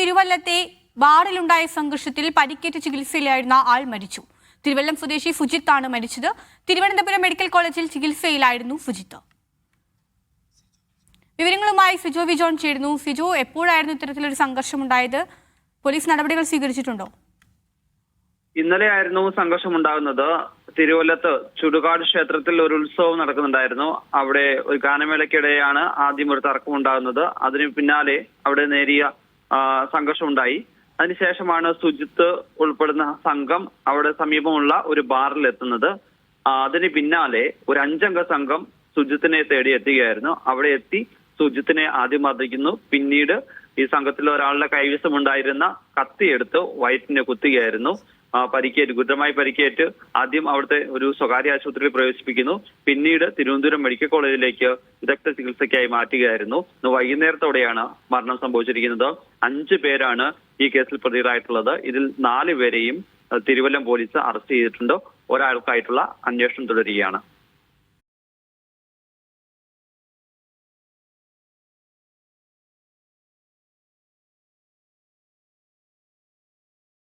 തിരുവല്ലത്തെ ബാറിലുണ്ടായ സംഘർഷത്തിൽ പരിക്കേറ്റ് ചികിത്സയിലായിരുന്ന ആൾ മരിച്ചു. തിരുവല്ലം സ്വദേശി ഫുജിത്ത് ആണ് മരിച്ചത്. തിരുവനന്തപുരം മെഡിക്കൽ കോളേജിൽ ചികിത്സയിലായിരുന്നു ഫുജിത്ത്. വിവരങ്ങളുമായി സിജോ വി ജോൺ ചേരുന്നു. സിജോ, എപ്പോഴായിരുന്നു ഇത്തരത്തിലൊരു സംഘർഷമുണ്ടായത്? പോലീസ് നടപടികൾ സ്വീകരിച്ചിട്ടുണ്ടോ? ഇന്നലെയായിരുന്നു സംഘർഷമുണ്ടാകുന്നത്. തിരുവല്ലത്ത് ചുടുകാട് ക്ഷേത്രത്തിൽ ഒരു ഉത്സവം നടക്കുന്നുണ്ടായിരുന്നു. അവിടെ ഒരു ഗാനമേളയ്ക്കിടെയാണ് ആദ്യം ഒരു തർക്കമുണ്ടാകുന്നത്. അതിന് പിന്നാലെ അവിടെ നേരിയ സംഘർഷമുണ്ടായി. അതിനുശേഷമാണ് സുജിത്ത് ഉൾപ്പെടുന്ന സംഘം അവിടെ സമീപമുള്ള ഒരു ബാറിൽ എത്തുന്നത്. അതിന് പിന്നാലെ ഒരു 5 അംഗ സംഘം സുജിത്തിനെ തേടി എത്തുകയായിരുന്നു. അവിടെ എത്തി സുജിത്തിനെ ആദ്യം മർദ്ദിക്കുന്നു. പിന്നീട് ഈ സംഘത്തിൽ ഒരാളുടെ കൈവശമുണ്ടായിരുന്ന കത്തിയെടുത്ത് വയറ്റിനെ കുത്തുകയായിരുന്നു. ഗുരുതരമായി പരിക്കേറ്റ് ആദ്യം അവിടുത്തെ ഒരു സ്വകാര്യ ആശുപത്രിയിൽ പ്രവേശിപ്പിക്കുന്നു. പിന്നീട് തിരുവനന്തപുരം മെഡിക്കൽ കോളേജിലേക്ക് വിദഗ്ധ ചികിത്സയ്ക്കായി മാറ്റുകയായിരുന്നു. ഇന്ന് വൈകുന്നേരത്തോടെയാണ് മരണം സംഭവിച്ചിരിക്കുന്നത്. 5 പേരാണ് ഈ കേസിൽ പ്രതികളായിട്ടുള്ളത്. ഇതിൽ 4 പേരെയും തിരുവല്ലം പോലീസ് അറസ്റ്റ് ചെയ്തിട്ടുണ്ട്. ഒരാൾക്കായിട്ടുള്ള അന്വേഷണം തുടരുകയാണ്.